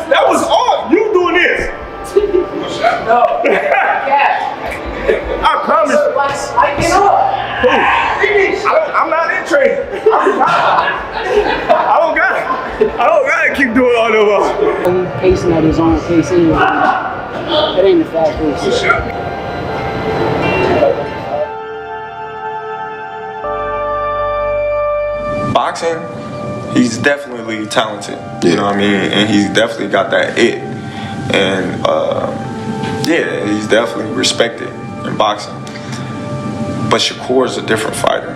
That was all you doing this. No. Yeah. I promise. I get up. I'm not in training. I don't gotta keep doing all the while. He's pacing at his own pace anyway. It ain't a fast pace. Boxing, he's definitely talented. You know what I mean? And he's definitely got that it. And yeah, he's definitely respected in boxing. But Shakur is a different fighter.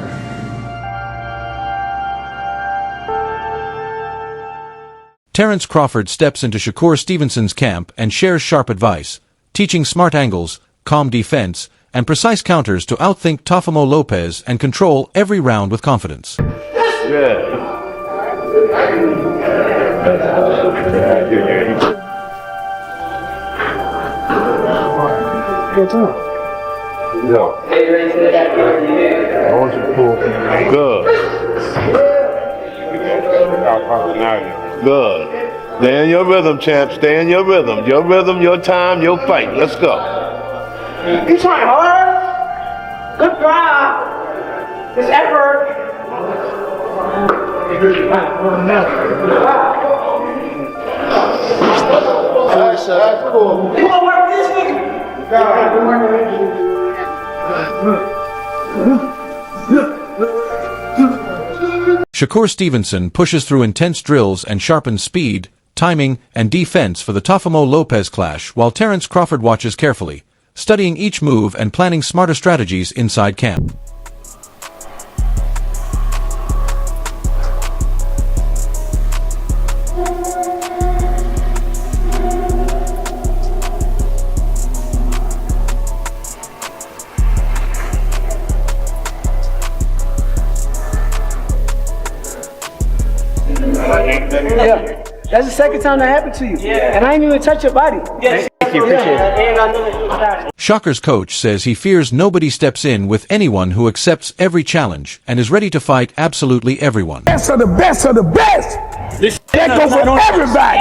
Terence Crawford steps into Shakur Stevenson's camp and shares sharp advice, teaching smart angles, calm defense, and precise counters to outthink Teofimo Lopez and control every round with confidence. Good job. Yeah. I want you to pull. Good. Good. Stay in your rhythm, champ. Stay in your rhythm. Your rhythm, your time, your fight. Let's go. You trying hard? Good job. It's effort. That's cool. You wanna work this nigga? Shakur Stevenson pushes through intense drills and sharpens speed, timing, and defense for the Teofimo Lopez clash, while Terence Crawford watches carefully, studying each move and planning smarter strategies inside camp. Yeah. That's the second time that happened to you. Yeah. And I ain't even touch your body. Yes. Thank you. Appreciate it. Shakur's coach says he fears nobody steps in with anyone who accepts every challenge and is ready to fight absolutely everyone. Best of the best of the best. That goes for everybody.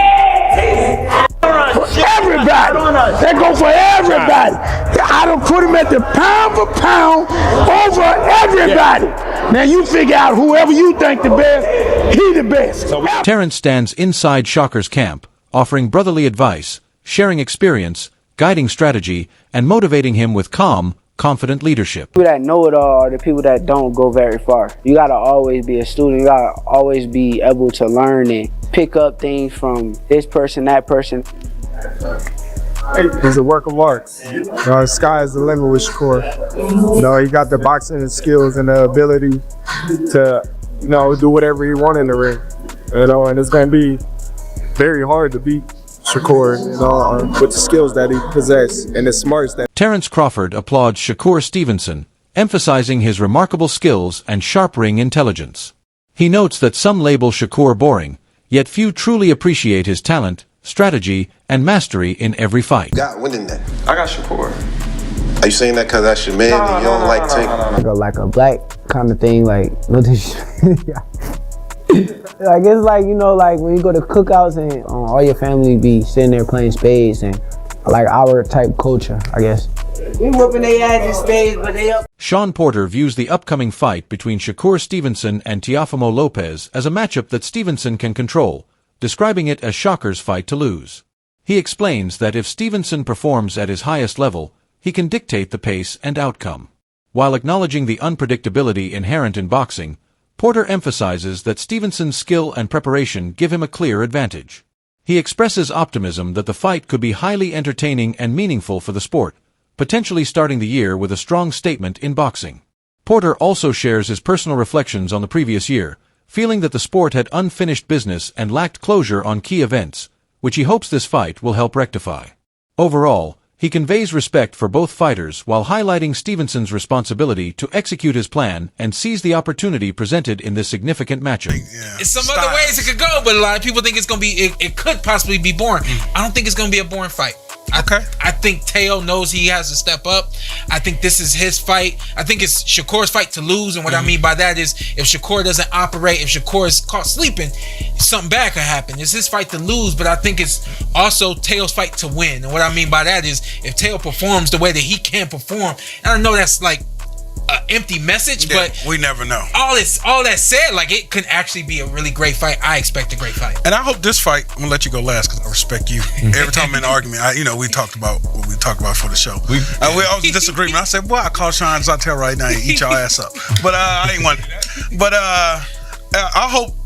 For everybody. That goes for everybody. I don't put him at the pound for pound over everybody. Now you figure out whoever you think the best, he the best. Terence stands inside Shakur's camp, offering brotherly advice, sharing experience, guiding strategy, and motivating him with calm, confident leadership. People that know it all are the people that don't go very far. You gotta always be a student. You gotta always be able to learn and pick up things from this person, that person. He's a work of art. The sky is the limit with Shakur. He got the boxing skills and the ability to, do whatever he wants in the ring. And it's going to be very hard to beat Shakur, with the skills that he possesses and the smarts that. Terence Crawford applauds Shakur Stevenson, emphasizing his remarkable skills and sharp ring intelligence. He notes that some label Shakur boring, yet few truly appreciate his talent, strategy, and mastery in every fight. Got winning that. I got Shakur. Are you saying that because that's your man and you don't like take? Like a black kind of thing, like no disrespect. Like it's like like when you go to cookouts and all your family be sitting there playing spades and like our type culture, I guess. We whooping their ass in spades, but they up. Sean Porter views the upcoming fight between Shakur Stevenson and Teofimo Lopez as a matchup that Stevenson can control, describing it as Shakur's fight to lose. He explains that if Stevenson performs at his highest level, he can dictate the pace and outcome. While acknowledging the unpredictability inherent in boxing, Porter emphasizes that Stevenson's skill and preparation give him a clear advantage. He expresses optimism that the fight could be highly entertaining and meaningful for the sport, potentially starting the year with a strong statement in boxing. Porter also shares his personal reflections on the previous year, feeling that the sport had unfinished business and lacked closure on key events, which he hopes this fight will help rectify. Overall, he conveys respect for both fighters while highlighting Stevenson's responsibility to execute his plan and seize the opportunity presented in this significant matchup. It's some other ways it could go, but a lot of people think it's going to be, it could possibly be boring. I don't think it's going to be a boring fight. I think Teo knows he has to step up. I think this is his fight. I think it's Shakur's fight to lose. And what I mean by that is if Shakur doesn't operate, if Shakur is caught sleeping, something bad could happen. It's his fight to lose, but I think it's also Teo's fight to win. And what I mean by that is if Teo performs the way that he can perform, and I know that's like an empty message, but we never know. All that said, like it could actually be a really great fight. I expect a great fight, and I hope this fight. I'm gonna let you go last because I respect you. Every time I'm in an argument, we talked about what we talked about for the show. We always disagreement. I said, "Boy, I call Sean Zartel right now and eat your ass up." But I ain't want that. But I hope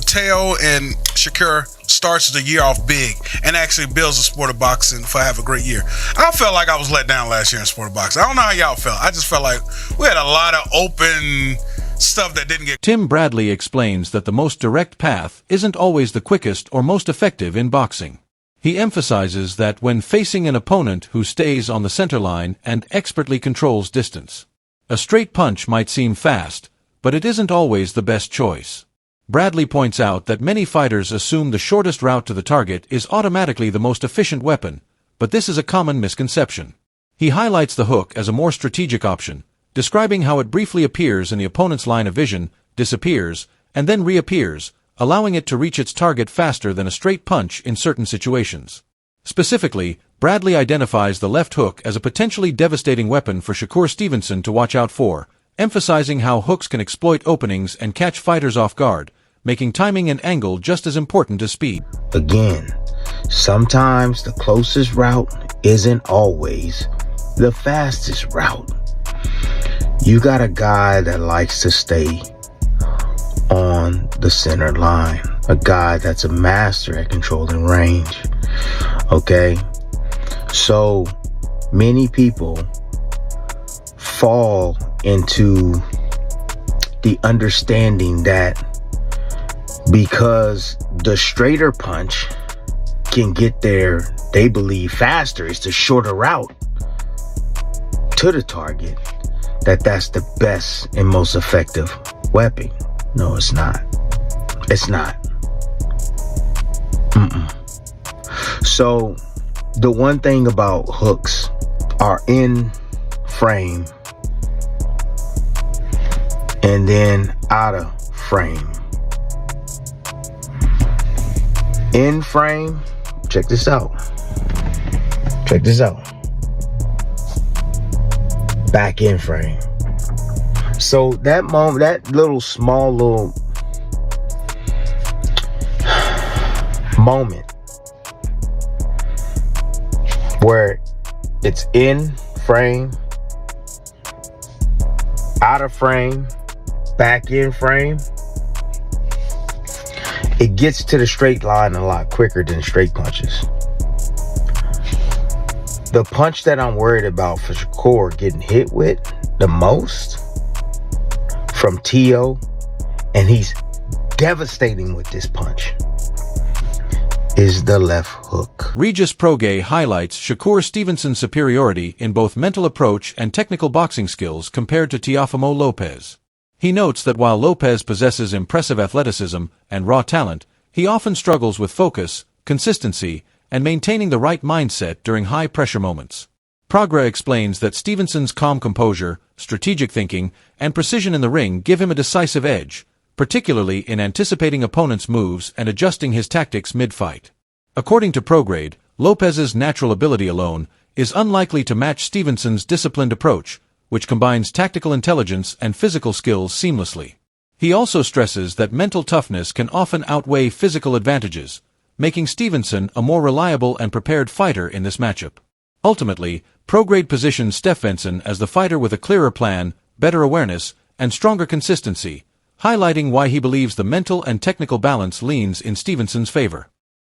Teo and Shakur starts the year off big and actually builds the sport of boxing for have a great year. I felt like I was let down last year in sport of boxing. I don't know how y'all felt. I just felt like we had a lot of open stuff that didn't get. Tim Bradley explains that the most direct path isn't always the quickest or most effective in boxing. He emphasizes that when facing an opponent who stays on the center line and expertly controls distance, a straight punch might seem fast, but it isn't always the best choice. Bradley points out that many fighters assume the shortest route to the target is automatically the most efficient weapon, but this is a common misconception. He highlights the hook as a more strategic option, describing how it briefly appears in the opponent's line of vision, disappears, and then reappears, allowing it to reach its target faster than a straight punch in certain situations. Specifically, Bradley identifies the left hook as a potentially devastating weapon for Shakur Stevenson to watch out for, emphasizing how hooks can exploit openings and catch fighters off guard, making timing and angle just as important as speed. Again, sometimes the closest route isn't always the fastest route. You got a guy that likes to stay on the center line, a guy that's a master at controlling range. Okay? So many people fall into the understanding that because the straighter punch can get there, they believe faster, it's the shorter route to the target, that's the best and most effective weapon. No, it's not. It's not. So the one thing about hooks are in frame and then out of frame. In frame, check this out. Check this out. Back in frame. So that moment, that little small moment where it's in frame, out of frame, back in frame, it gets to the straight line a lot quicker than straight punches. The punch that I'm worried about for Shakur getting hit with the most from Teo, and he's devastating with this punch, is the left hook. Regis Prograis highlights Shakur Stevenson's superiority in both mental approach and technical boxing skills compared to Teofimo Lopez. He notes that while Lopez possesses impressive athleticism and raw talent, he often struggles with focus, consistency, and maintaining the right mindset during high-pressure moments. Prograis explains that Stevenson's calm composure, strategic thinking, and precision in the ring give him a decisive edge, particularly in anticipating opponents' moves and adjusting his tactics mid-fight. According to Prograis, Lopez's natural ability alone is unlikely to match Stevenson's disciplined approach, which combines tactical intelligence and physical skills seamlessly. He also stresses that mental toughness can often outweigh physical advantages, making Stevenson a more reliable and prepared fighter in this matchup. Ultimately, Prograis positions Stevenson as the fighter with a clearer plan, better awareness, and stronger consistency, highlighting why he believes the mental and technical balance leans in Stevenson's favor.